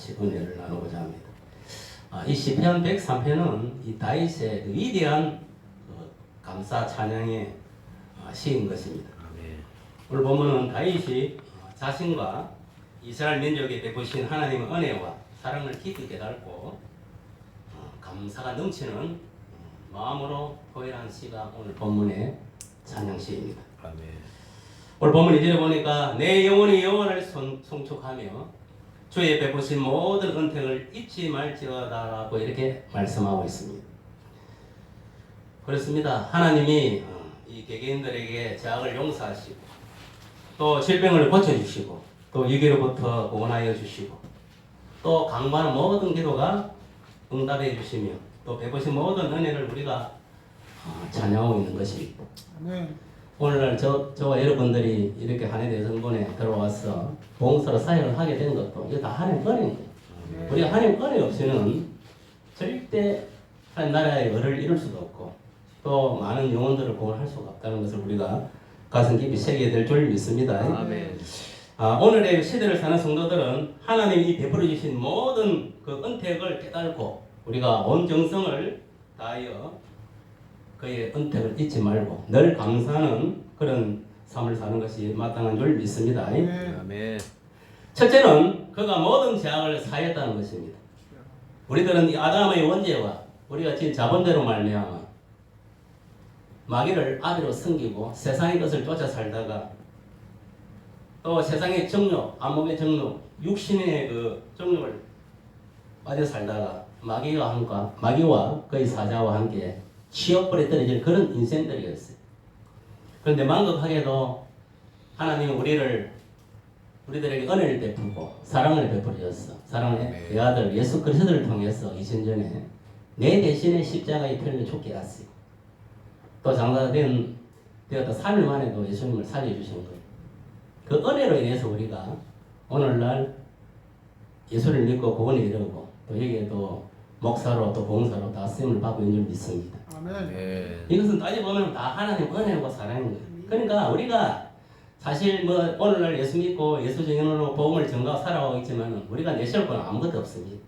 같이 은혜를 나누고자 합니다. 이 시편 103편은 이 다윗의 그 위대한 감사 찬양에 시인 것입니다. 오늘 보면은 다윗이 자신과 이스라엘 민족에 베푸신 하나님의 은혜와 사랑을 깊이 깨닫고 감사가 넘치는 마음으로 포회한 시가 오늘 본문의 찬양시입니다. 오늘 본문 2절에 보니까 내 영혼이 여호와를 송축하며 주의 베푸신 모든 은택을 잊지 말지어다라고 이렇게 말씀하고 있습니다. 그렇습니다. 하나님이 이 개개인들에게 죄악을 용서하시고 또 질병을 고쳐주시고 또 위기로부터 구원하여 주시고 또 강구하는 모든 기도가 응답해 주시며 또 베푸신 모든 은혜를 우리가 찬양하고 있는 것입니다. 오늘날 저와 여러분들이 이렇게 한해대 성본에 들어와서 봉사로 사역을 하게 된 것도 이거 다 하나님 은혜입니다. 우리가 하나님 은혜 없이는 절대 하나님 나라의 의를 이룰 수도 없고 또 많은 영혼들을 구원할 수가 없다는 것을 우리가 가슴 깊이 새기게 될 줄 믿습니다. 아멘. 오늘의 시대를 사는 성도들은 하나님이 베풀어 주신 모든 그 은택을 깨닫고 우리가 온 정성을 다하여 그의 은택을 잊지 말고 늘 감사하는 그런 삶을 사는 것이 마땅한 줄 믿습니다. 아멘. 첫째는 그가 모든 죄악을 사했다는 것입니다. 우리들은 이 아담의 원죄와 우리가 지은 자본대로 말미암아 마귀를 아비로 섬기고 세상의 것을 쫓아 살다가 또 세상의 정욕, 안목의 정욕, 육신의 그 정욕을 빠져 살다가 마귀와 그의 사자와 함께 치욕불에 떨어질 그런 인생들이었어요. 그런데 만극하게도 하나님은 우리들에게 은혜를 베푸고 사랑을 베풀으셨어. 사랑의 그 아들 예수 그리스도를 통해서 2000년에 내 대신에 십자가의 피를 죽게 하시고 또 장사되었다 3일 만에도 예수님을 살려주신 거예요. 그 은혜로 인해서 우리가 오늘날 예수를 믿고 구원에 이르고 또 여기에도 목사로 또 봉사로 다 쓰임을 받고 있는 줄 믿습니다. 아멘. 이것은 따져보면 다 하나님 은혜와 사랑인 거예요. 그러니까 우리가 사실 뭐 오늘날 예수 믿고 예수 증인으로 복음을 전가하고 살아가고 있지만 우리가 내세울 건 아무것도 없습니다.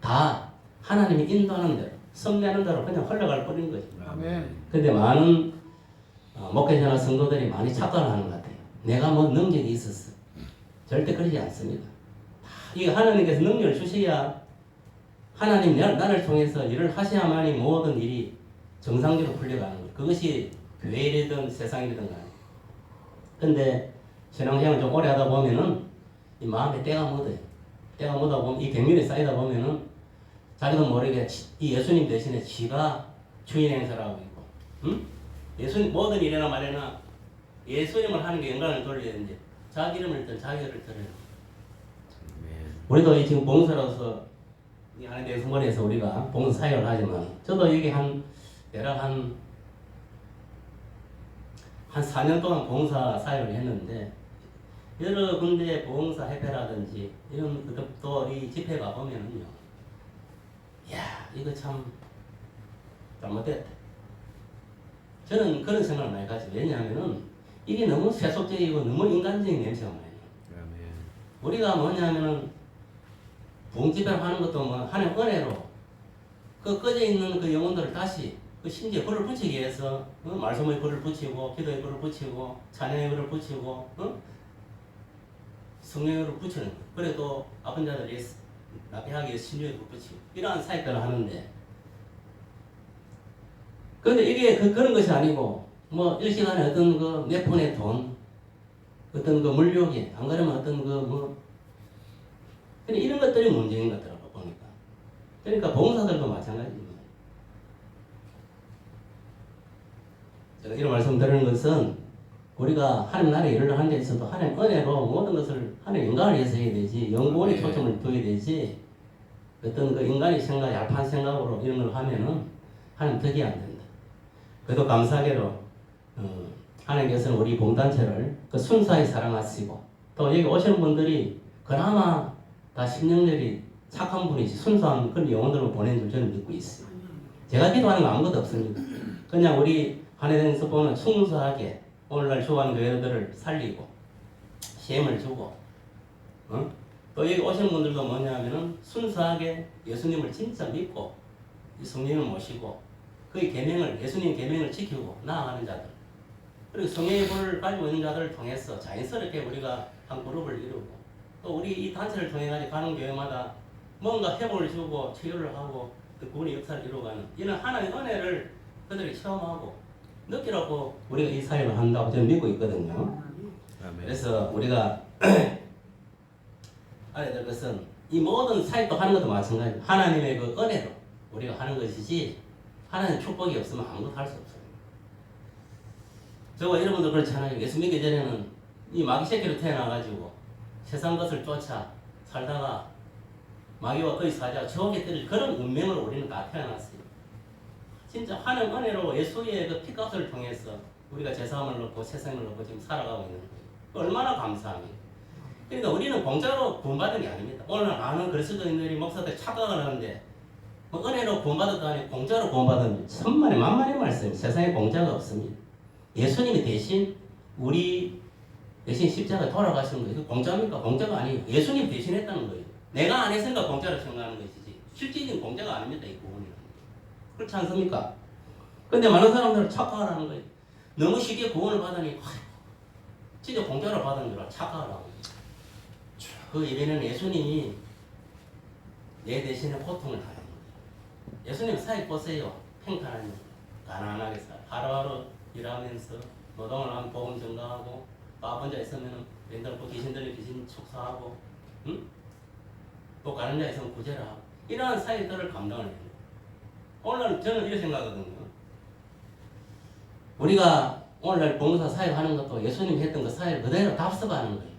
다 하나님이 인도하는 대로 섭리하는 대로 그냥 흘러갈 뿐인 거죠. 근데 많은 목회자나 성도들이 많이 착각을 하는 것 같아요. 내가 뭐 능력이 있었어. 절대 그러지 않습니다. 이게 하나님께서 능력을 주셔야 하나님 나를 통해서 일을 하셔야만이 모든 일이 정상적으로 풀려가는 거예요. 그것이 교회이든 세상이든 간에. 근데 신앙생활을 좀 오래 하다 보면은 이 마음에 때가 묻어요. 때가 묻어 보면 이 경륜이 쌓이다 보면은 자기도 모르게 이 예수님 대신에 지가 주인 행세를 하고 있고, 응? 예수님 모든 일이나 말이나 예수님을 하는 게 영광을 돌려야 되는데 자기 이름을 일단 자기를 들어요. 우리도 지금 봉사로서 이 하나님의 성원에서 우리가 봉사 사역을 하지만 저도 여기 대략 한 4년 동안 봉사 사역을 했는데 여러 군데 봉사 협회라든지 이런 또 이 집회 가보면은요, 야 이거 참 잘못됐다. 저는 그런 생각을 많이 가지고 왜냐하면은 이게 너무 세속적이고 너무 인간적인 냄새가 많이 나요. 우리가 뭐냐면은 부흥집회를 하는 것도 뭐 하나님 은혜로 그 꺼져 있는 그 영혼들을 다시 그 심지어 불을 붙이기 위해서 말씀의 불을 붙이고 기도의 불을 붙이고 찬양의 불을 붙이고 성령의 불을 붙이는 거예요. 그래도 아픈 자들이 낫게 하기 위해서 신유의 불을 붙이고 이러한 사역들을 하는데 그런데 이게 그런 것이 아니고 뭐 일시간에 어떤 그 몇 푼의 돈 어떤 그 물욕이 안 그러면 어떤 그 뭐 이런 것들이 문제인 것 같더라고 보니까. 그러니까 봉사들도 마찬가지입니다. 제가 이런 말씀 드리는 것은 우리가 하나님 나라의 일을 하는 데 있어도 하나님 은혜로 모든 것을 하나님 영광을 위해서 해야 되지 영본에 초점을 둬야 되지 어떤 그 인간의 생각, 얄팍한 생각으로 이런 걸 하면은 하나님 덕이 안 된다. 그래도 감사하게도 하나님께서는 우리 봉단체를 그 순수하게 사랑하시고 또 여기 오시는 분들이 그나마 다 심령들이 착한 분이지 순수한 그런 영혼들을 보내는 줄 저는 믿고 있어요. 제가 기도하는 거 아무것도 없습니다. 그냥 우리 한해den에서 보는 순수하게 오늘날 주관 교회들을 살리고 시험을 주고 또 여기 오시는 분들도 뭐냐면은 순수하게 예수님을 진짜 믿고 이 성령을 모시고 그의 계명을 예수님 계명을 지키고 나아가는 자들 그리고 성령의 불을 가지고 있는 자들을 통해서 자연스럽게 우리가 한 그룹을 이루고 또 우리 이 단체를 통해 가지고 가는 교회마다 뭔가 회복을 주고 치유를 하고 그 구원의 역사를 이루어가는 이런 하나님의 은혜를 그들이 체험하고 느끼라고 우리가 이 사역을 한다고 저는 믿고 있거든요. 아멘. 그래서 우리가 알아야 될 것은 이 모든 사역도 하는 것도 마찬가지입니다. 하나님의 그 은혜로 우리가 하는 것이지 하나님의 축복이 없으면 아무것도 할 수 없어요. 저와 여러분도 그렇잖아요. 예수 믿기 전에는 이 마귀 새끼로 태어나가지고 세상 것을 쫓아 살다가 마귀와 거의 사자 지옥에 때릴 그런 운명으로 우리는 다 태어났어요. 진짜 하나님 은혜로 예수의 그 피값을 통해서 우리가 제사함을 얻고 세상을 얻고 지금 살아가고 있는 거예요. 얼마나 감사합니까? 그러니까 우리는 공짜로 구원받은 게 아닙니다. 오늘 많은 그리스도인들이 목사들 착각을 하는데 뭐 은혜로 구원받았다니 공짜로 구원받은 천만의 만만의 말씀 세상에 공짜가 없습니다. 예수님이 대신 우리 대신 십자가에 돌아가시는 거예요. 공짜입니까? 공짜가 아니에요. 예수님 대신했다는 거예요. 내가 안 했으니까 공짜로 생각하는 것이지 실질적인 공짜가 아닙니다. 이 구원이라는 거. 그렇지 않습니까? 근데 많은 사람들은 착각을 하는 거예요. 너무 쉽게 구원을 받으니 진짜 공짜로 받은 줄 알아 착각을 하고 그 이외에는 예수님이 내 대신에 고통을 당하는 거예요. 예수님 사역 보세요. 평탄한 가난하게 살 하루하루 일하면서 노동을 하면 복음 전가하고 바쁜 자 있으면 맨날 귀신 들린 귀신 축사하고 응? 또 가는 자 있으면 구제를 하고 이러한 사역들을 감당을 해요. 오늘 저는 이렇게 생각하거든요. 우리가 오늘날 봉사 사역하는 것도 예수님이 했던 그 사역을 그대로 답습하는 거예요.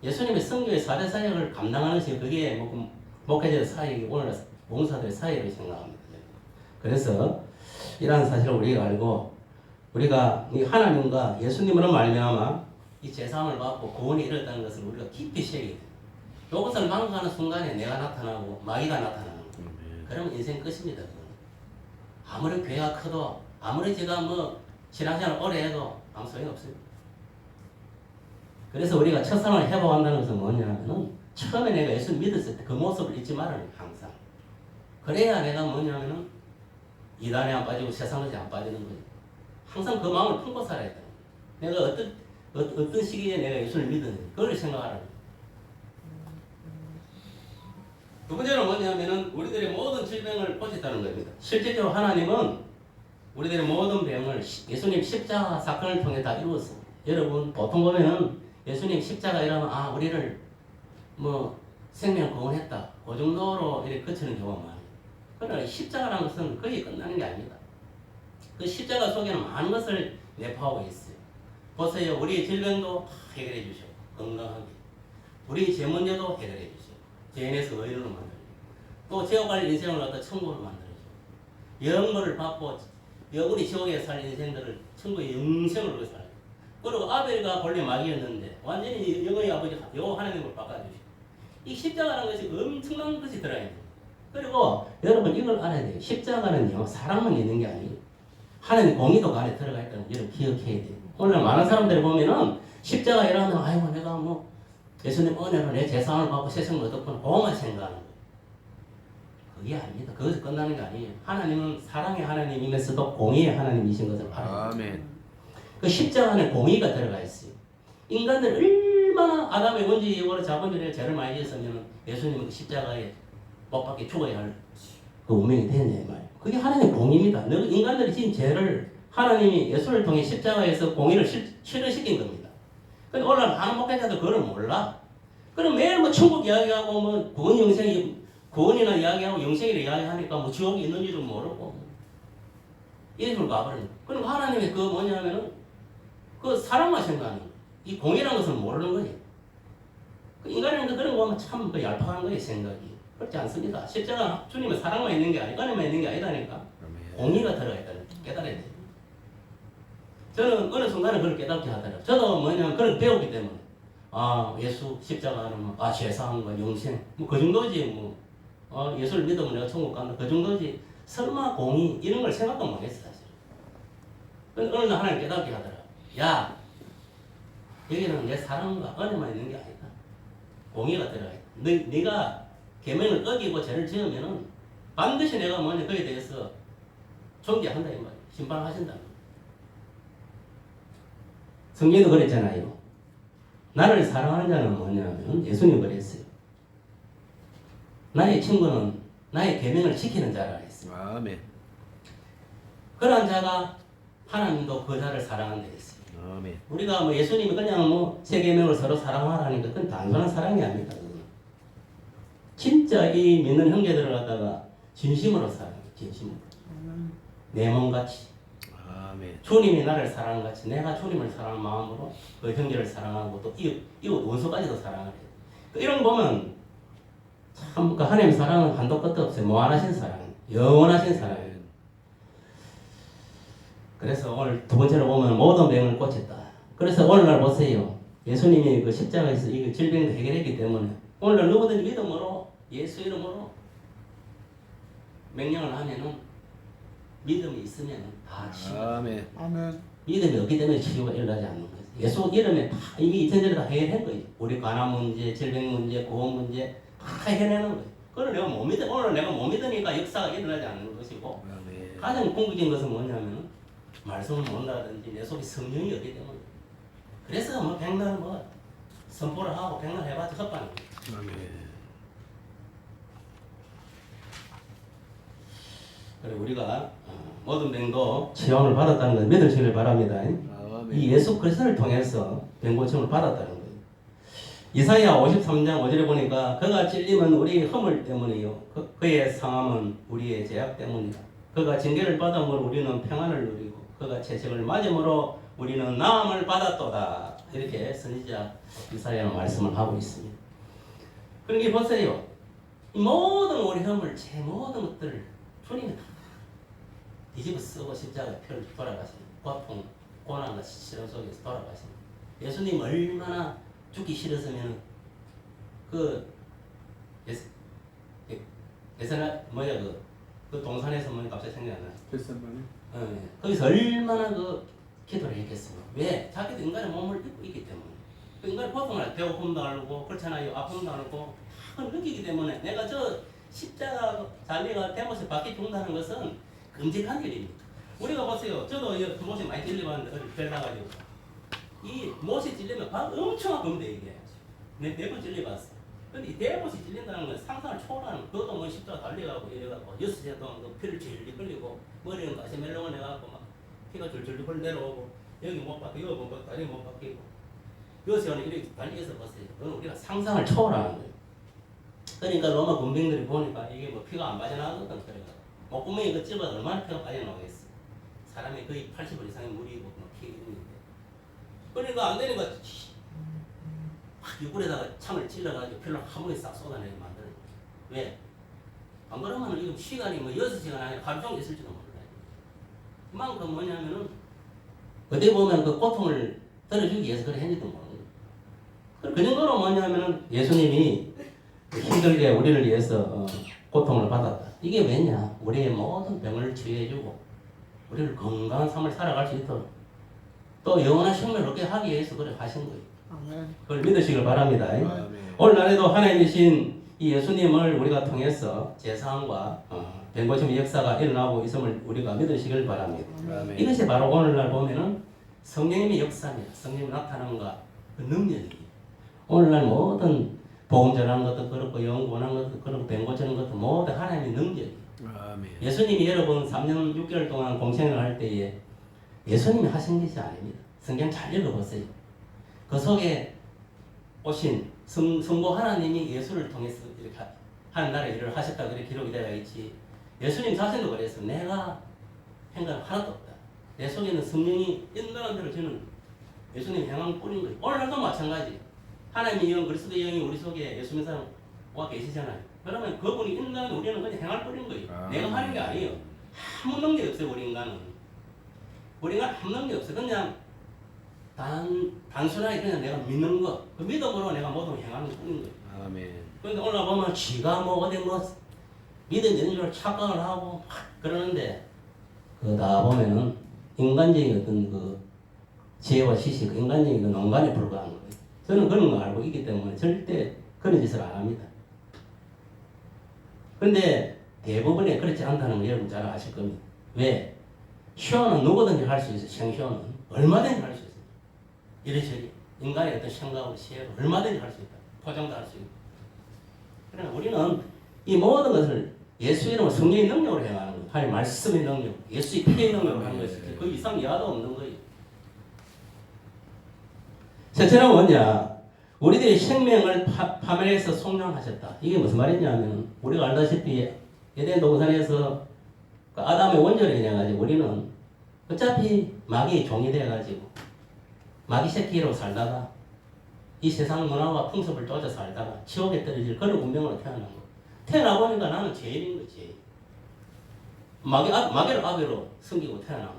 예수님의 성교의 4대 사역을 감당하는 것이 그게 목회자의 사역이 오늘날 봉사들의 사역을 생각합니다. 그래서 이러한 사실을 우리가 알고 우리가 이 하나님과 예수님으로 말미암아 이 제사함을 받고 구원이 이뤘다는 것을 우리가 깊이 새겨야 돼요. 이것을 망각하는 순간에 내가 나타나고 마귀가 나타나는 거예요. 그러면 인생 끝입니다. 아무리 교회가 커도 아무리 제가 뭐 신앙생활 오래 해도 아무 소용이 없어요. 그래서 우리가 첫사랑을 회복한다는 것은 뭐냐면은 처음에 내가 예수 믿었을 때 그 모습을 잊지 말아요. 항상. 그래야 내가 뭐냐면은 이단에 안 빠지고 세상 것에 안 빠지는 거예요. 항상 그 마음을 품고 살아야 돼요. 내가 어떤 시기에 내가 예수를 믿었는지 그걸 생각하라고. 두 번째는 뭐냐면은 우리들의 모든 질병을 고쳤다는 겁니다. 실제적으로 하나님은 우리들의 모든 병을 예수님 십자가 사건을 통해 다 이루었습니다. 여러분 보통 보면은 예수님 십자가 이러면 우리를 뭐 생명 구원했다 그 정도로 이렇게 그치는 경우가 많아요. 그러나 십자가라는 것은 거의 끝나는 게 아닙니다. 그 십자가 속에는 많은 것을 내포하고 있어요. 보세요. 우리의 질병도 해결해 주시고 건강하게 우리 죄 문제도 해결해 주시고 죄인에서 의인으로 만들어주고 또 지옥 갈 인생을 갖다 천국으로 만들어주고 영물을 받고 영원히 지옥에 살 인생들을 천국의 영생으로 살아요. 그리고 아벨과 본래 마귀였는데 완전히 영의 아버지 요 하나님을 바꿔주시고 이 십자가라는 것이 엄청난 것이 들어있는 거예요. 그리고 여러분 이걸 알아야 돼요. 십자가는요 사랑만 있는 게 아니에요. 하나님 공의도 그 안에 들어가 있다는 걸 여러분 기억해야 돼요. 오늘 많은 사람들이 보면은 십자가 이러면 아이고 내가 뭐 예수님 은혜로 내 재산을 받고 세상을 얻었구나 그것만 생각하는 거예요. 그게 아닙니다. 그것이 끝나는 게 아니에요. 하나님은 사랑의 하나님이면서도 공의의 하나님이신 것을 알아야 돼요. 아멘. 그 십자가 안에 공의가 들어가 있어요. 인간들 얼마나 아담의 원죄 예고로 자본주의에 죄를 많이 지었으면 예수님은 그 십자가에 못 박혀 죽어야 할 그 운명이 되었네 말이에요. 그게 하나님의 공의입니다. 인간들이 지은 죄를 하나님이 예수를 통해 십자가에서 공의를 실현시킨 겁니다. 근데 오늘날 많은 목회자들 그걸 몰라. 그럼 매일 뭐 천국 이야기하고 뭐 구원 영생이 구원이나 이야기하고 영생이라 이야기하니까 뭐 지옥이 있는지도 모르고 이런 식으로 가버리는 거예요. 그럼 하나님의 그 뭐냐면은 그 사랑만 생각하는 거예요. 이 공의라는 것을 모르는 거예요. 그 인간이라는 그런 거 보면 참 그 얄팍한 거예요 생각이. 그렇지 않습니다. 십자가 주님의 사랑만 있는 게 아니고 은혜만 있는 게 아니다니까. 공의가 들어가 있다는 깨달아야 돼요. 저는 어느 순간에 그걸 깨닫게 하더라고요. 저도 뭐냐면 그걸 배웠기 때문에 예수 십자가는 죄사함과 영생 뭐 그 정도지 뭐 예수를 믿으면 내가 천국 간다 그 정도지 설마 공의 이런 걸 생각도 못 했어 사실. 근데 어느 날 하나님 깨닫게 하더라고요. 야 여기는 내 사랑과 은혜만 있는 게 아니다. 공의가 들어가 있다. 네가 계명을 어기고 죄를 지으면은 반드시 내가 뭐냐 그에 대해서 존재한다 이 말이에요. 심판하신다. 성경에도 그랬잖아요. 나를 사랑하는 자는 뭐냐면 예수님 그랬어요. 나의 친구는 나의 계명을 지키는 자라 했어요. 아멘. 그러한 자가 하나님도 그 자를 사랑한다 했어요. 아멘. 우리가 뭐 예수님이 그냥 뭐 세 계명을 서로 사랑하라니까 그건 단순한 사랑이 아닙니다. 진짜 이 믿는 형제들을 갖다가 진심으로 사랑해요. 진심으로. 내 몸같이. 아멘. 주님이 나를 사랑한 같이 내가 주님을 사랑하는 마음으로 그 형제를 사랑하고 또 이웃 원수까지도 사랑을 해요. 이런 거 보면 참 그 하나님 사랑은 한도 끝도 없어요. 무한하신 사랑, 영원하신 사랑이에요. 그래서 오늘 두 번째로 보면 모든 병을 고쳤다. 그래서 오늘날 보세요. 예수님이 그 십자가에서 이 질병을 해결했기 때문에 오늘날 누구든지 믿음으로 예수 이름으로 명령을 하면은 믿음이 있으면 다 치유가 아멘. 아멘. 믿음이 없기 때문에 치유가 일어나지 않는 거예요. 예수 이름에 다 이미 2000년에 다 해결한 거예요. 우리 관한 문제, 질병 문제, 고혹 문제 다 해결하는 거예요. 그걸 내가 못 믿어 오늘 내가 못 믿으니까 역사가 일어나지 않는 것이고 아멘. 가장 궁극적인 것은 뭐냐면 말씀을 못한다든지 내 속에 성령이 없기 때문에 그래서 뭐 백날 뭐 선포를 하고 백날 해봤자 헛바는 거예요. 아멘. 그리고 우리가 모든 병도 치유를 받았다는 걸 믿으시길 바랍니다. 아멘. 이 예수 그리스도를 통해서 병 고침을 받았다는 거예요. 이사야 53장 5절에 보니까 그가 찔림은 우리 허물 때문이요 그의 상함은 우리의 죄악 때문이다. 그가 징계를 받음으로 우리는 평안을 누리고 그가 채찍을 맞음으로 우리는 나음을 받았도다. 이렇게 선지자 이사야는 말씀을 하고 있습니다. 그러니까 보세요. 이 모든 우리 허물, 제 모든 것들을 주님이 다 뒤집어 쓰고 십자가에 표를 돌아가십니다. 고통, 고난과 시련 속에서 돌아가십니다. 예수님 얼마나 죽기 싫었으면 예전에 뭐야 그 동산에서 뭐야 갑자기 생각나. 겟세마네. 거기서 얼마나 그 기도를 했겠습니까? 왜? 자기도 인간의 몸을 입고 있기 때문에. 그 인간의 고통을 배고픔도 알고 그렇잖아요. 아픔도 알고 다 느끼기 때문에 내가 저 십자가 잔리가 대못에 밖에 죽는다는 것은 금직한 일입니다. 우리가 보세요. 저도 못이 많이 찔려봤는데 어디 별나가지고 이 못이 찔리면 방 엄청 아픈데 이게 네번 찔려봤어. 근데 이 대못이 찔린다는 건 상상을 초월하는 그것도 뭐 십자가 달려가고 이래갖고 6시간 동안 그 피를 질질 흘리고 머리는 가시멜롱을 해갖고 막 피가 줄줄 내려오고 여기 못 박히고 여기 못 박히고 다리 못 박히고 6시간을 이렇게 달리해서 봤어요. 그건 우리가 상상을 초월하는 거예요. 그러니까 로마 군병들이 보니까 이게 뭐 피가 안 빠져나가거든. 그래가 목구멍이 그 찝어서 얼마나 피가 빠져나가겠어. 사람이 거의 80% 이상의 물이 있고 피 있는데 그러니까 안 되니까 유골에다가 창을 찔러가지고 피를 한 번에 싹 쏟아내게 만드는 거예요. 왜? 안 그러면 이거 시간이 뭐 6시간 아니라 하루 종일 있을지도 몰라요. 그만큼 뭐냐면은 어디 보면 그 고통을 덜어주기 위해서 그래 했는지도 모르는 거예요. 그 정도로 뭐냐면은 예수님이 힘들게 우리를 위해서 고통을 받았다. 이게 왜냐? 우리의 모든 병을 치유해주고 우리를 건강한 삶을 살아갈 수 있도록 또 영원한 생명을 얻게 하기 위해서 그래 하신 거예요. 아멘. 그걸 믿으시길 바랍니다. 아멘. 오늘날에도 하나님이신 이 예수님을 우리가 통해서 제사함과 병 고침의 역사가 일어나고 있음을 우리가 믿으시길 바랍니다. 아멘. 이것이 바로 오늘날 보면은 성령님의 역사입니다. 성령이 나타나는가 그 능력이 오늘날 모든 복음 전하는 것도 그렇고 연구하는 것도 그렇고 병 고치는 것도 모두 하나님의 능력이. 아멘. 예수님이 여러분 3년 6개월 동안 공생을 할 때에 예수님이 하신 것이 아닙니다. 성경 잘 읽어보세요. 그 속에 오신 성부 하나님이 예수를 통해서 이렇게 하는 나라의 일을 하셨다 그렇게 기록이 되어 있지. 예수님 자신도 그랬어요. 내가 한 건 하나도 없다. 내 속에는 성령이 인도하는 대로 저는 예수님 행한 뿐인 거예요. 오늘날도 마찬가지. 하나님의 영, 그리스도의 영이 우리 속에 예수 믿는 사람 와 계시잖아요. 그러면 그분이 인도하는 우리는 그냥 행할 뿐인 거예요. 내가 하는 게 아니에요. 아무 능력이 없어요. 우리 인간은. 우리 인간은 아무 능력이 없어요. 그냥 단순하게 그냥 내가 믿는 거, 그 믿음으로 내가 모든 걸 행하는 뿐인 거예요. 아멘. 그런데 오늘 보면 지가 뭐 어디 뭐 믿음이 있는 줄 착각을 하고 막 그러는데 그다 보면은 인간적인 어떤 그 지혜와 지식, 인간적인 그 농간에 불과한 거예요. 저는 그런 거 알고 있기 때문에 절대 그런 짓을 안 합니다. 근데 대부분이 그렇지 않다는 걸 여러분 잘 아실 겁니다. 왜? 쇼는 누구든지 할 수 있어요. 생쇼는 얼마든지 할 수 있어요. 이래저래 인간의 어떤 생각을 시해로 얼마든지 할 수 있다. 포장도 할 수 있고. 그러나 우리는 이 모든 것을 예수 이름으로 성령의 능력으로 행하는 거예요. 하나님 말씀의 능력, 예수의 피의 능력으로 하는 것이지 그 이상 이하도 없는 거예요. 첫째는 뭐냐? 우리들의 생명을 파멸해서 속량하셨다. 이게 무슨 말이냐면 우리가 알다시피 에덴 동산에서 그 아담의 원죄를 인해가지고 우리는 어차피 마귀의 종이 돼가지고 마귀 새끼로 살다가 이 세상 문화와 풍습을 쫓아 살다가 지옥에 떨어질 그런 운명으로 태어난 거. 태어나 보니까 나는 죄인인 거지. 마귀를 아비로 숨기고 태어난 거.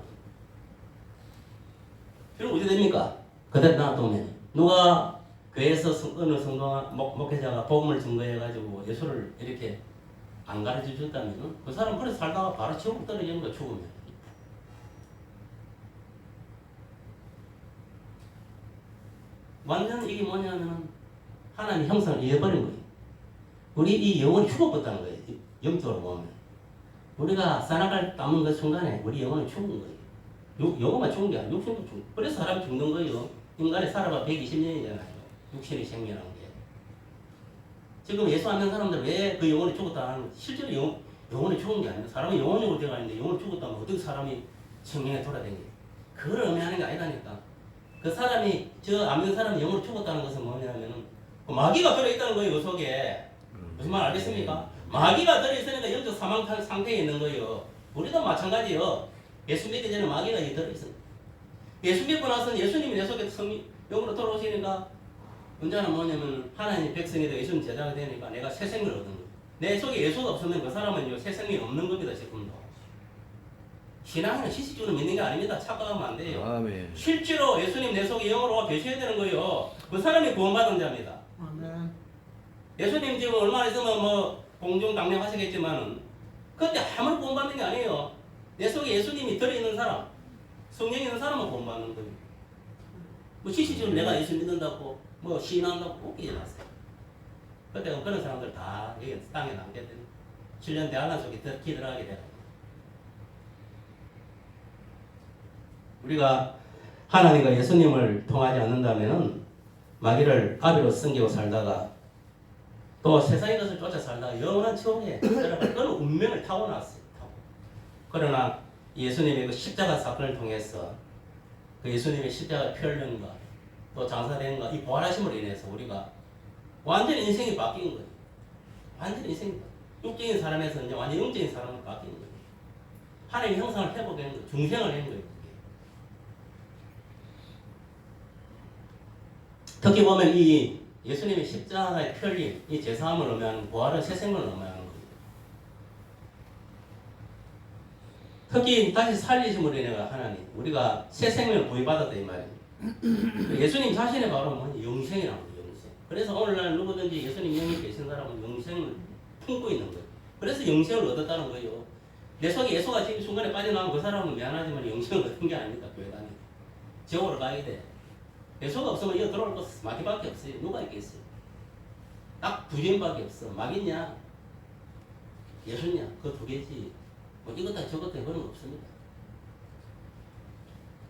그럼 어떻게 됩니까? 그대로 놔두면 누가 교회에서 어느 성도가 목회자가 복음을 증거해가지고 예수를 이렇게 안 가르쳐 줬다면 그 사람 그래서 살다가 바로 지옥 떨어지는 거 죽으면. 완전 이게 뭐냐면 하나님 형상을 잃어버린 거예요. 우리 이 영혼이 죽어버렸다는 거예요. 영적으로 보면. 우리가 산악을 담은 그 순간에 우리 영혼이 죽은 거예요. 영혼만 죽은 게 아니라 육신도 죽은 거예요. 그래서 사람이 죽는 거예요. 인간이 살아봐 120년이잖아요. 육신의 생명이라는 게. 지금 예수 안 믿는 사람들 왜 그 영혼이 죽었다 하는 거예요. 실제로 영혼이 죽은 게 아니라 사람이 영혼으로 되어가는데 영혼이 죽었다면 어떻게 사람이 생명에 돌아다니게. 그걸 의미하는 게 아니라니까. 그 사람이 저 안 믿는 사람이 영혼으로 죽었다는 것은 뭐냐면은 그 마귀가 들어있다는 거예요. 그 속에. 무슨 말 알겠습니까? 마귀가 들어있으니까 영적 사망 상태에 있는 거예요. 우리도 마찬가지요. 예수 믿기 전에 마귀가 여기 들어있습니다. 예수 믿고 나서는 예수님이 내 속에 영으로 돌아오시니까 문제는 뭐냐면 하나님 백성이 되고 예수님 제자가 되니까 내가 새 생명을 얻은 거예요. 내 속에 예수가 없으면 그 사람은 새 생명이 없는 겁니다. 지금도. 신앙은 시식적으로 믿는 게 아닙니다. 착각하면 안 돼요. 아멘. 실제로 예수님 내 속에 영으로 계셔야 되는 거예요. 그 사람이 구원받은 자입니다. 아멘. 예수님 지금 얼마나 있으면 뭐 공중당명하시겠지만은 그런데 아무리 구원받는 게 아니에요. 내 속에 예수님이 들어있는 사람, 성령이 있는 사람은 구원받는 거예요. 뭐 시시적으로 내가 예수 믿는다고 뭐 시인한다고 웃기지 마세요. 그때 그런 사람들 다 여기 땅에 남게 되는 7년 대환란 속에 기들어가게 돼요. 우리가 하나님과 예수님을 통하지 않는다면은 마귀를 아비로 숨기고 살다가 또 세상의 것을 쫓아 살다가 영원한 지옥에 들어갈 그런 운명을 타고났어요. 그러나 예수님의 그 십자가 사건을 통해서 그 예수님의 십자가 피 흘림과 또 장사된과 이 부활하심으로 인해서 우리가 완전히 인생이 바뀐 거예요. 완전히 인생이 육적인 사람에서 이제 완전 영적인 사람으로 바뀐 거예요. 하나님의 형상을 회복하는 거예요. 중생을 한 거예요. 특히 보면 이 예수님의 십자가의 피 흘림, 이 제사함을 의미하는 부활은 새 생명을 의미하는 거예요. 특히 다시 살리심으로 인해 하나님 우리가 새 생명을 부여받았다 이 말이에요. 예수님 자신의 바로 뭐냐 영생이라는 거예요. 영생. 그래서 오늘날 누구든지 예수님 영이 계신 사람은 영생을 품고 있는 거예요. 그래서 영생을 얻었다는 거예요. 내 속에 예수가 지금 순간에 빠져나오면 그 사람은 미안하지만 영생을 얻은 게 아닙니다. 교회 다니고 지옥으로 가게 돼. 예수가 없으면 이거 들어올 거 마귀밖에 없어요. 누가 있겠어요? 딱 두 개밖에 없어. 마귀냐 예수냐 그 두 개지. 뭐 이것도 저것도 그런 거 없습니다.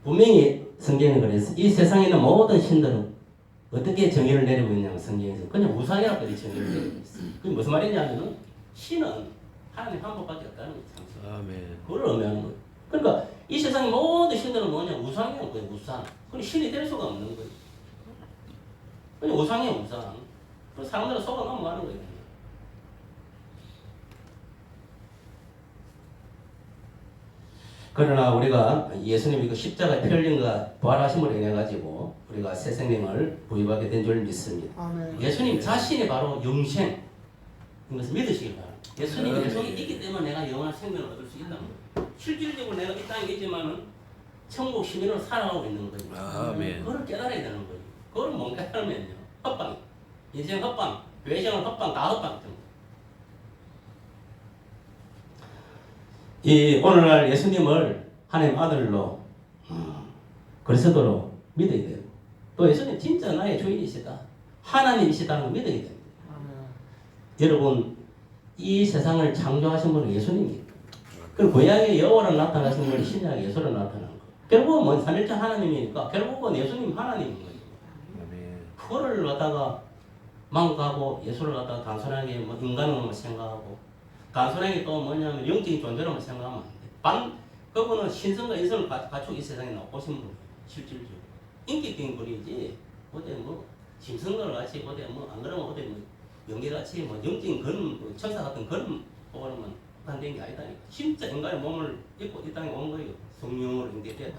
분명히 성경에 그래서 이 세상에 있는 모든 신들은 어떻게 정의를 내리고 있냐면 성경에서 그냥 우상이라고 정의를 내리고 있어요. 그게 무슨 말이냐면 신은 하나님 한 분밖에 없다는 거죠. 아멘. 그걸 의미하는 거예요. 그러니까 이 세상의 모든 신들은 뭐냐 우상이야. 그게 우상. 그럼 신이 될 수가 없는 거예요. 그냥 우상이야 우상. 그래서 사람들은 속아 넘어가는 거예요. 그러나 우리가 예수님이 그 십자가 피 흘림과 부활하심으로 인해 가지고 우리가 새 생명을 부여받게 된 줄 믿습니다. 아멘. 예수님 자신이 바로 영생 이것을 믿으시기 바랍니다. 예수님이 내 속에 있기 때문에 내가 영원한 생명을 얻을 수 있다는 거예요. 실질적으로 내가 이 땅에 있지만은 천국 시민으로 살아가고 있는 거예요. 아멘. 그걸 깨달아야 되는 거예요. 그걸 못 깨달으면요 헛방, 인생 헛방, 외생을 헛방, 다 헛방. 이 오늘날 예수님을 하나님 아들로 그리스도로 믿어야 돼요. 또 예수님 진짜 나의 주인이시다. 하나님이시다는 걸 믿어야 됩니다. 아멘. 여러분 이 세상을 창조하신 분은 예수님입니다. 그 구약의 여호와로 나타나신 분이 신약 예수로 나타난 거. 결국은 뭐 삼일째 하나님이니까 결국은 예수님 하나님인 거예요. 아멘. 그거를 갖다가 망각하고 예수를 갖다가 단순하게 뭐 인간으로만 생각하고 단순하게 또 뭐냐면 영적인 존재로만 생각하면 안 돼. 그분은 신성과 인성을 갖추고 이 세상에 나오신 분, 실질적으로 인격적인 분이지 어디 뭐 짐승들 같이 어디 뭐 안 그러면 어디 뭐 영계같이 뭐 영적인 그런 뭐 천사 같은 그런 보고는 한된 게 아니다니까. 진짜 인간의 몸을 입고 이 땅에 온 거예요. 성령으로 인계됐다.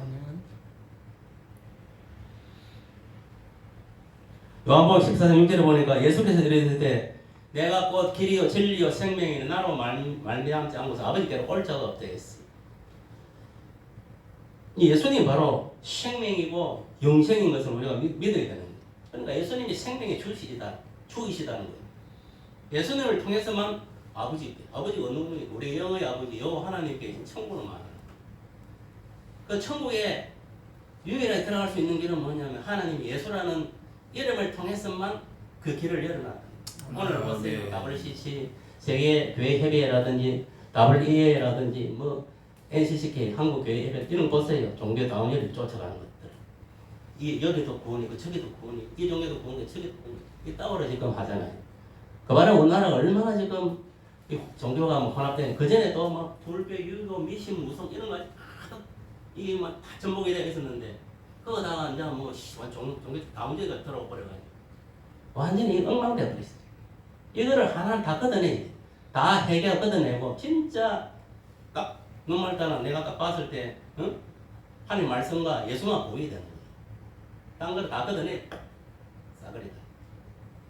요한복음 14장 6절에 보니까 예수께서 이르실 때 내가 곧 길이요 진리요 생명이니 나로 말미암지 않고서 아버지께로 올 자가 없다 했어요. 이 예수님이 바로 생명이고 영생인 것을 우리가 믿어야 되는 거예요. 그러니까 예수님이 생명의 주이시다는 거예요. 예수님을 통해서만 아버지가 어느 분이 우리 영의 아버지 여호와 하나님께 천국을 말하는 그 천국에 유일하게 들어갈 수 있는 길은 뭐냐면 하나님 예수라는 이름을 통해서만 그 길을 열어놨다. 오늘 보세요. WCC 세계교회협의회라든지 WEA라든지 뭐 NCCK 한국교회협회 이런 보세요. 종교 다운을 쫓아가는 것들. 이 여기도 구원이고 저기도 구원이고 이 종교도 구원이고 저기도 구원이고 이 따오로 지금 하잖아요. 그 말은 우리나라가 얼마나 지금 이 종교가 뭐 혼합되는 그 전에 또 막 불교, 유교, 미신, 무속 이런 거 이게 막 다 전복이 되어 있었는데 그거다가 이제 뭐 종교 다문제가 들어버려가지고 완전히 엉망되어 버렸어요. 이거를 하나 다 걷어내, 다 해결 걷어내고 진짜 딱 눈말 따라 내가 딱 봤을 때 하나님 말씀과 예수만 보이게 되는 거예요. 딴 걸 다 걷어내 싸그리다.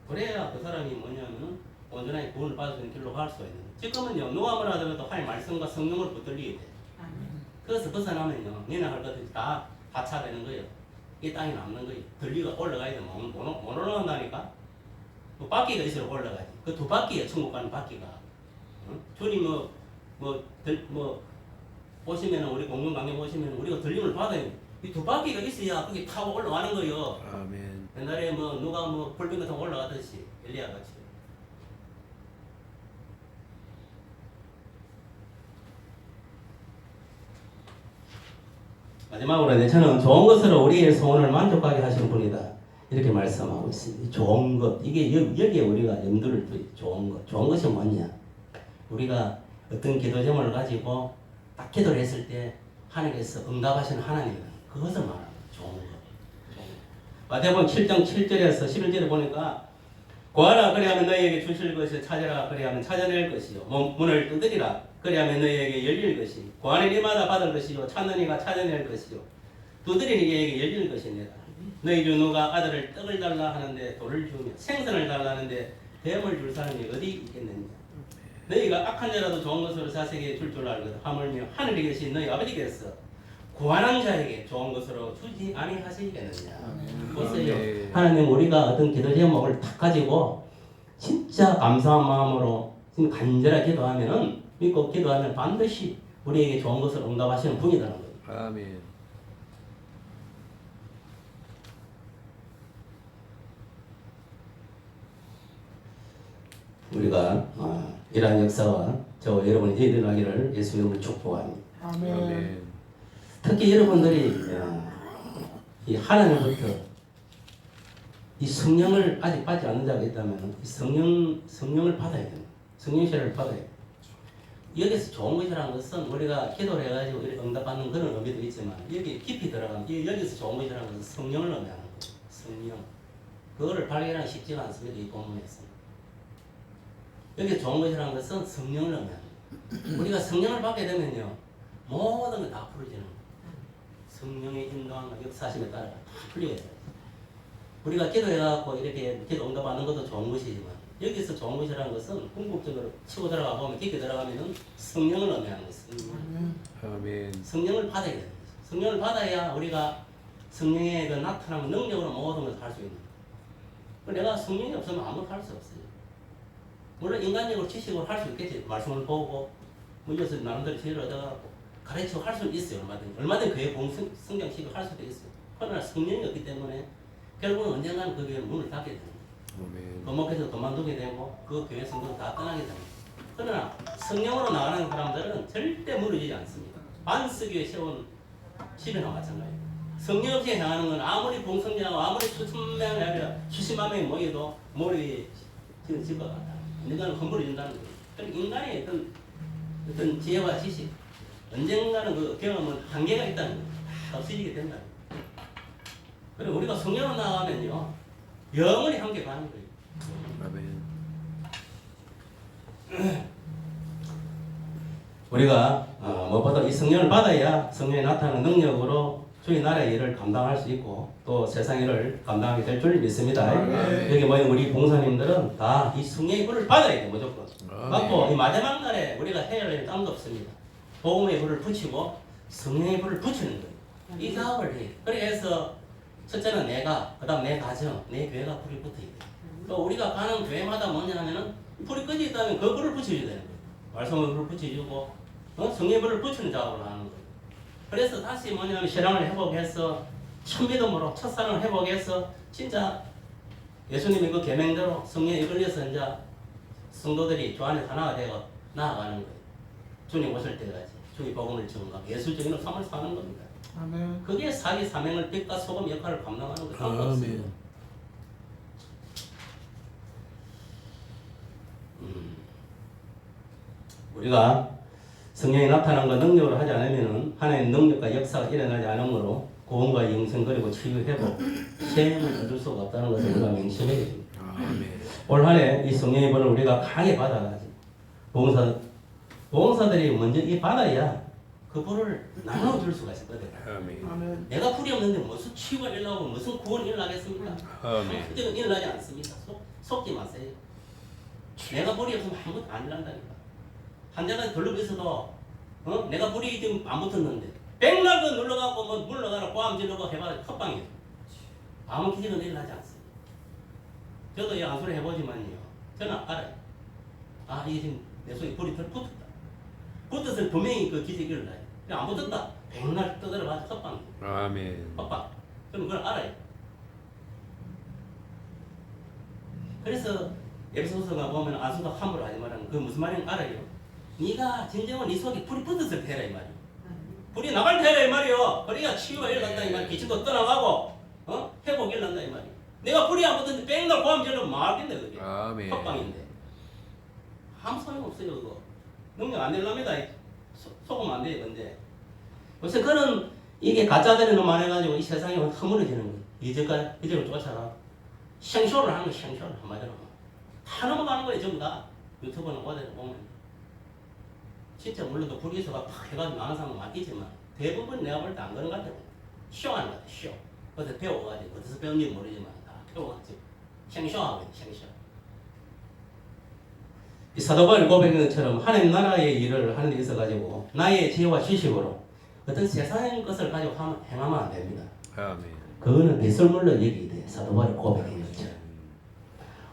그래야 그 사람이 뭐냐면 온전하게 구원을 받을 수 있는 길로 갈 수가 있는 거예요. 지금은요 누가 뭐라 하더라도 하나님 말씀과 성령으로 붙들리게 돼. 그래서 벗어나면요 니네 할 것들이 다 하차되는 거예요. 이 땅에 남는 거예요. 들리가 올라가야 돼. 못 올라간다니까. 그 바퀴가 있어야 올라가지. 그 두 바퀴야 천국 가는 바퀴가. 주님 보시면은 우리 공동 강연 보시면 우리가 들림을 받아요. 이 두 바퀴가 있어야 그게 타고 올라가는 거예요. 아멘. 옛날에 뭐 누가 뭐 불빛 같은 거 올라가듯이 엘리야 같이. 마지막으로 저는 좋은 것으로 우리의 소원을 만족하게 하시는 분이다. 이렇게 말씀하고 있습니다. 좋은 것. 이게 여기에 우리가 염두를 둬요. 좋은 것. 좋은 것이 뭐냐? 우리가 어떤 기도 제목을 가지고 딱 기도를 했을 때 하나님께서 응답하시는 하나님이다. 그것을 말합니다. 좋은 것. 마태복음 7장 7절에서 11절에 보니까 구하라 그리하면 너희에게 주실 것이요 찾으라 그리하면 찾아낼 것이요 문을 두드리라 그리하면 너희에게 열릴 것이 구하는 이마다 받을 것이요 찾는 이가 찾아낼 것이요 두드리는 이에게 열릴 것이니라. 너희 중 누가 아들을 떡을 달라 하는데 돌을 주며 생선을 달라 하는데 뱀을 줄 사람이 어디 있겠느냐. 너희가 악한 자라도 좋은 것으로 자식에게 줄 알거든. 하물며 하늘에 계신 너희 아버지께서 구하는 자에게 좋은 것으로 주지 아니하시겠느냐. 보세요. 하나님 우리가 어떤 기도 제목을 딱 가지고 진짜 감사한 마음으로 지금 간절하게 기도하면은 믿고 기도하면 반드시 우리에게 좋은 것을 응답하시는 분이라는 거예요. 아멘. 우리가 이러한 역사와 저 여러분이 일어나기를 예수 이름으로 축복합니다. 아멘. 특히 여러분들이 이 하나님부터 이 성령을 아직 받지 않는 자가 있다면 이 성령을 받아야 됩니다. 성령시를 받아야 돼요. 여기서 좋은 것이라는 것은 우리가 기도를 해가지고 응답받는 그런 의미도 있지만 여기 깊이 들어가면 여기서 좋은 것이라는 것은 성령을 의미하는 거예요. 성령. 그거를 발견하기 쉽지가 않습니다. 이 본문에서. 여기 좋은 것이라는 것은 성령을 의미하는 거예요. 우리가 성령을 받게 되면요 모든 게 다 풀어지는 거예요. 성령의 인도함과 역사심에 따라 다 풀리게 돼요. 우리가 기도해갖고 이렇게 기도 응답하는 것도 좋은 것이지만 여기서 좋은 것이라는 것은 궁극적으로 치고 들어가 보면 깊게 들어가면은 성령을 의미하는 것입니다. 아멘. 성령을 받아야 되는 거죠. 성령을 받아야 우리가 성령의 그 나타나는 능력으로 모든 것을 할 수 있는 거예요. 내가 성령이 없으면 아무것도 할 수 없어요. 물론 인간적으로 지식으로 할 수 있겠지. 말씀을 보고 뭐 이것을 나름대로 지혜를 얻어갖고 가르치고 할 수는 있어요. 얼마든지 그의 성장식을 할 수도 있어요. 그러나 성령이 없기 때문에 결국은 언젠가는 그 교회 문을 닫게 되는 거예요. 아멘. 거목해서 그만두게 되고 그 교회 성도는 다 떠나게 됩니다. 그러나 성령으로 나가는 사람들은 절대 무너지지 않습니다. 반석 위에 세운 집이나 마찬가지예요. 성령 없이 행하는 건 아무리 공성장하고 아무리 수천 명이 아니라 수십만 명이 모여도 모르게 질 것 같다. 인간은 허물어진다는 거예요. 그러니까 인간의 어떤 지혜와 지식, 언젠가는 그 경험은 한계가 있다는 거예요. 다 없어지게 된다는 거예요. 그리고 우리가 성령으로 나가면요, 영원히 함께 가는 거예요. 아멘. 우리가 무엇보다 이 성령을 받아야 성령이 나타나는 능력으로 주의 나라의 일을 감당할 수 있고 또 세상 일을 감당하게 될 줄 믿습니다. 여기 모인 우리 봉사님들은 다 이 성령의 불을 받아야 돼 무조건. 받고 이 마지막 날에 우리가 해야 할 딴 거 없습니다. 복음의 불을 붙이고 성령의 불을 붙이는 거예요. 이 작업을 해. 그래서 첫째는 내가, 그다음 내 가정, 내 교회가 불이 붙어야 돼. 또 우리가 가는 교회마다 뭐냐 하면은 불이 꺼져 있다면 그 불을 붙여줘야 되는 거예요. 말씀의 불을 붙여주고 성령의 불을 붙이는 작업을 하는 거예요. 그래서 다시 뭐냐면 신앙을 회복해서 첫 믿음으로 첫사랑을 회복해서 진짜 예수님의 그 계명대로 성령에 이끌려서 이제 성도들이 주 안에 하나가 되어 나아가는 거예요. 주님 오실 때까지 주의 복음을 전하고 예술적인 삶을 사는 겁니다. 아멘. 그게 사기 사명을 빛과 소금 역할을 감당하는 거 상관없습니다. 우리가 성령이 나타난 거 능력으로 하지 않으면 하나님의 능력과 역사가 일어나지 않으므로 구원과 영생 그리고 치유 회복 시행을 얻을 수가 없다는 것을 우리가 명심해야 됩니다. 올 한해 이 성령의 불을 우리가 강하게 받아가지고 봉사들이 먼저 이 받아야 그 불을 나눠줄 수가 있거든요. 아멘. 내가 불이 없는데 무슨 치유가 일어나고 무슨 구원이 일어나겠습니까? 그때는 일어나지 않습니다. 속지 마세요. 내가 불이 없으면 아무것도 안 일어난다니까. 환자가 별로 있어도 내가 불이 지금 안 붙었는데 백날 그 눌러갖고 뭐 물러가라 고함 지르고 해봐야 헛방이에요. 아무 기적은 일어나지 않습니다. 저도 이 안수를 해보지만요, 저는 알아요. 아, 이게 지금 내 속에 불이 덜 붙었다. 붙었을 분명히 그 기적이 일어나요. 안 붙었다. 백날 떠들어봐야 헛방이에요. 아멘. 헛방. 저는 그걸 알아요. 그래서 에베소서가 보면 안수도 함부로 하지 말라는 그 무슨 말인지 알아요? 네가 진정한 네 속에 불이 붙었을 때 해라 이 말이에요. 불이 나갈 때 해라 이 말이에요. 그래야 치유가 일어난다 이 말이에요. 기침도 떠나가고 회복이 일어난다 이 말이에요. 내가 불이 안 붙었는데 백날 고함 질러면 말인데 그게 아멘. 헛방인데 아무 소용없어요 그거. 능력 안 되랍니다. 속으면 안 돼요 근데 요새 그는 이게 가짜들이 너무 많아가지고 이 세상이 허물어지는 거예요. 이적을 쫓아가 생쇼를 하는 거예요. 생쇼를 한마디로 다 넘어가는 거예요. 전부 다 유튜브는 어디서 보면 진짜 물론 또 불이 있어가 팍 해가지고 나는 사람은 많겠지만 대부분 내가 볼 때 안 그런 것 같아요. 쇼하는 것 같아요. 쇼. 어디서 배워가지고 어디서 배운지 모르지만 다 배워가지고 생쇼하고 있는 생쇼. 이 사도 바울 고백한 것처럼 하나님 나라의 일을 하는 데 있어가지고 나의 지혜와 지식으로 어떤 세상의 것을 가지고 행하면 안 됩니다. 아멘. 그거는 배설물로 얘기해야 돼. 사도 바울 고백한 것처럼.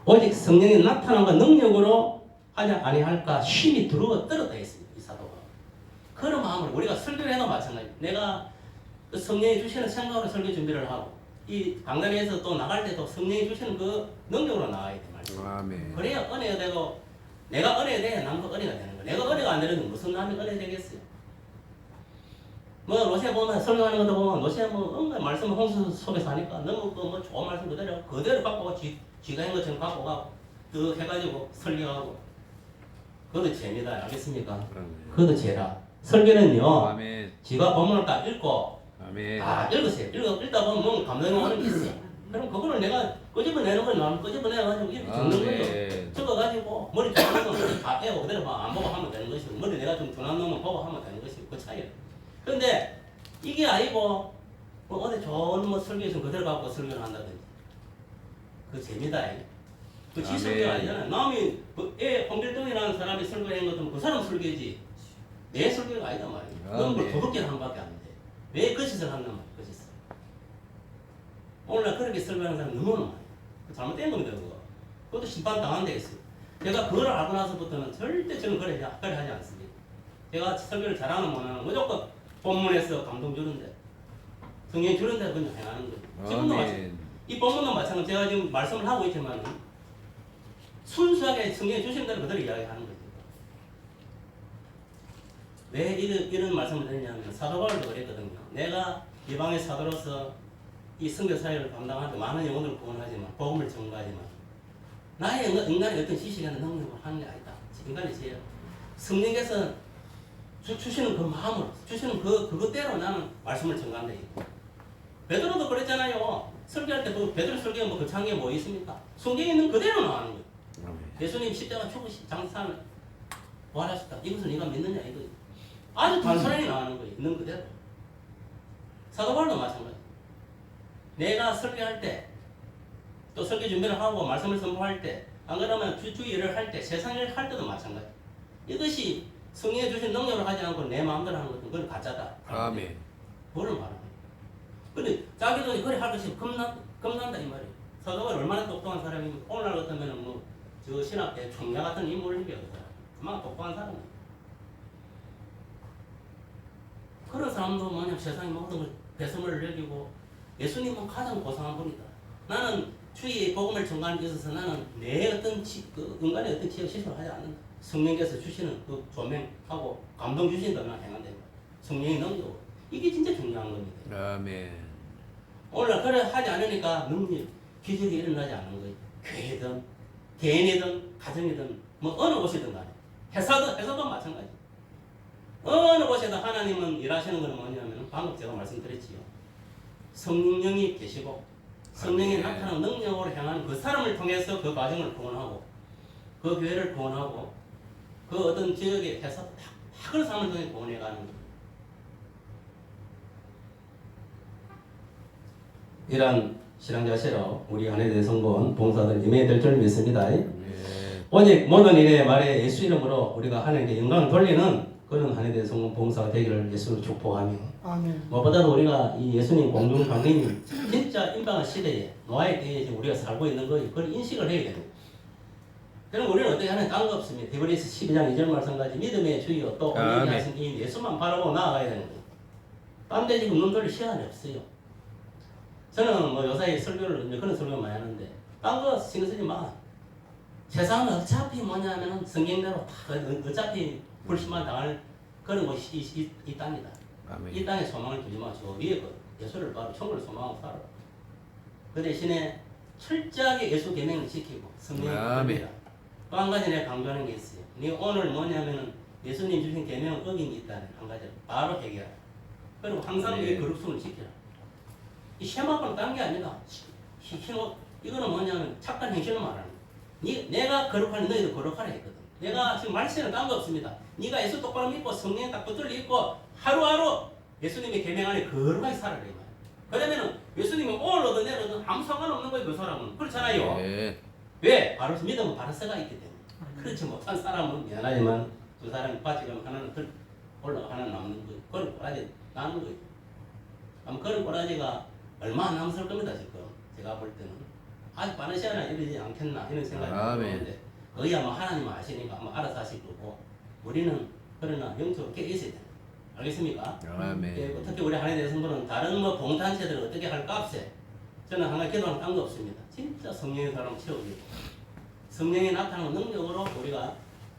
오직 성령이 나타난과 능력으로 하지 아니할까 힘이 떨어져 있습니다. 이 사도가. 그런 마음으로 우리가 설교를 해도 마찬가지예요. 내가 그 성령이 주시는 생각으로 설교 준비를 하고 이 강단에서 또 나갈 때도 성령이 주시는 그 능력으로 나가야 돼 말이에요. 아멘. 그래야 은혜가 되고 내가 은혜가 돼야 남도 은혜가 되는 거야. 내가 은혜가 안 되는데 무슨 남이 은혜 되겠어요? 뭐 로시아 보면 설교하는 것도 보면 로시아 뭐 온갖 말씀 홍수 속에서 하니까 너무 뭐 좋은 말씀 그대로 갖고 지가 한 것처럼 갖고 가고 또 해가지고 설교하고 그것도 죄입니다. 알겠습니까? 그것도 죄라. 설교는요 아멘. 지가 본문을 딱 읽고 아멘. 다 읽으세요. 읽다 보면 뭔가 감동이 오는 게 있어요. 그럼 그거를 내가 끄집어내는 걸 나는 끄집어내가지고 이렇게 적는 거죠. 적어가지고 머리 좋아하는 건 다 빼고 그대로 안 보고 하면 되는 것이고 머리 내가 좀 둔한 놈은 보고 하면 되는 것이고 그 차이예요. 그런데 이게 아니고 뭐 어디 좋은 뭐 설교 있으면 그대로 갖고 설교를 한다든지 그 재미다. 그 지 설교 아니잖아요. 남이 애 홍길동이라는 사람이 설교한 것도 그 사람 설교지 내 설교가 아니다 말이에요. 그건 뭐 도덕질 한 밖에 안 돼. 왜 거짓을 한단 말이에요. 거짓을. 오늘날 그렇게 설교하는 사람 너무 많아요. 잘못된 겁니다. 그것도 심판 당한 데 있어요. 제가 그걸 알고 나서부터는 절대 저는 그래 하지 않습니다. 제가 설교를 잘하는 못하는 무조건 본문에서 감동 주는데 성경 주는데 그냥 행하는 거예요. 지금도 마찬가지. 이 본문도 마찬가지. 제가 지금 말씀을 하고 있지만 순수하게 성경에 주신 대로 그대로 이야기하는 거죠. 왜 이런 말씀을 드리냐면 사도 바울도 그랬거든요. 내가 이방의 사도로서 이 선교 사역을 감당하고 많은 영혼을 구원하지만 복음을 전가하지만 나의 인간의 어떤 지식이나 능력으로 하는 게 아니다. 인간의 죄예요. 성령께서 주시는 그 마음으로 주시는 그것대로 나는 말씀을 전가한다. 베드로도 그랬잖아요. 설교할 때 베드로 설교에 뭐 거창한 게 뭐 있습니까? 성경에 있는 그대로 나오는 거예요. 아멘. 예수님 십자가 죽으시 장사를 부활하셨다. 이것을 네가 믿느냐 이거. 아주 단순하게 나오는 거예요. 있는 그대로. 사도 바울도 마찬가지. 내가 설교할 때, 또 설교 준비를 하고 말씀을 선포할 때, 안 그러면 주 일을 할 때, 세상 일을 할 때도 마찬가지. 이것이 성령이 주신 능력을 하지 않고 내 마음대로 하는 것은 그건 가짜다. 아멘. 뭐를 말하는 거예요? 근데 자기도 그래 할 것이 겁난다 이 말이에요. 사도 바울 얼마나 똑똑한 사람이면 오늘날 같으면 뭐 저 신학 때 총야 같은 인물을 비워서 그만 똑똑한 사람이에요. 그런 사람도 뭐냐 세상의 모든 걸 배설물을 여기고 예수님은 가장 고상한 분이다. 나는 주의 복음을 전가하는 데 있어서 나는 내 어떤 인간의 어떤 지역 시설을 하지 않는다. 성령께서 주시는 그 조명하고 감동 주신 대로 행한다. 성령의 능력 이게 진짜 중요한 겁니다. 아멘. 오늘 그래 하지 않으니까 능력 기적이 일어나지 않는 거예요. 교회든 개인이든 가정이든 뭐 어느 곳이든 간에 회사도 마찬가지. 어느 곳에도 하나님은 일하시는 건 뭐냐면 방금 제가 말씀드렸지요. 성령이 계시고 성령이 아멘. 나타나는 능력으로 행하는 그 사람을 통해서 그 가정을 구원하고 그 교회를 구원하고 그 어떤 지역의 회사도 다 그런 사람을 통해 구원해가는 거예요. 이러한 신앙자세로 우리 한해대 성공 봉사들 임해될 줄 믿습니다. 오직 모든 일에 말에 예수 이름으로 우리가 하나님께 영광을 돌리는 그런 한해대 성공 봉사가 되기를 예수를 축복하며 아멘. 무엇보다도 우리가 이 예수님 공중 강림이 진짜 임박한 시대에 노아의 때에 지금 우리가 살고 있는 거예요. 그걸 인식을 해야 됩니다. 그럼 우리는 어떻게 하는 딴 거 없습니다. 히브리서 12장 2절 말씀까지 믿음의 주여 또 오늘이 하신 이 예수만 바라보고 나아가야 되는 거예요. 딴 데 지금 눈 돌릴 시간이 없어요. 저는 뭐 요사이 설교를 이제 그런 설교 많이 하는데 딴 거 신경 쓰지 마. 세상은 어차피 뭐냐면은 성경대로 다 어차피 불신만 당할 그런 것이 이 땅이다. 아멘. 이 땅에 소망을 두지 마. 저 위에 그 예수를 바로 천국을 소망하고 살아. 그 대신에 철저하게 예수 계명을 지키고 성령을 아멘. 받습니다. 또 한 가지 내가 강조하는 게 있어요. 네 오늘 뭐냐면은 예수님 주신 계명을 어긴 게 있다는 한 가지 바로 해결하라. 그리고 항상 이 거룩성을 지켜라. 이 쉐마고는 딴 게 아니다. 이거는 뭐냐면 착한 행실을 말하는 거야. 내가 거룩하니 너희도 거룩하라 했거든. 내가 지금 말씀은 딴 거 없습니다. 네가 예수 똑바로 믿고 성령에 딱 붙들려 있고 하루하루 예수님의 계명 안에 거룩하게 살아라 이 말이야. 그러면은 예수님이 오늘 얻은 내일 얻은 아무 상관없는 거예요. 그 사람은. 그렇잖아요. 네. 왜? 바로 믿음은 바르스가 있기 때문에. 그렇지 못한 사람은 미안하지만 두 사람이 빠지면 하나는 들 올라가 하나는 남는 거예요. 그런 꼬라지 나는 거예요. 아마 그런 꼬라지가 얼마 안 남았을 겁니다 지금. 제가 볼 때는 아직 빠른 시간에 이러지 않겠나 이런 생각이 드는데 거의 아마 하나님 아시니까 아마 알아서 하실 거고 우리는 그러나 영적으로 깨 있어야 돼요. 알겠습니까? 아멘. 특히 우리 한해대 성도는 다른 뭐 봉단체들을 어떻게 할 값에 저는 항상 기도하는 딴 거 없습니다. 진짜 성령의 사람 채우기고 성령이 나타나는 능력으로 우리가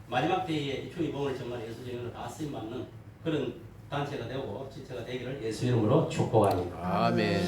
마지막 때에 주의 복음을 전하는 예수 증인으로 다 쓰임받는 그런 단체가 되고 지체가 되기를 예수 이름으로 축복합니다. 아멘.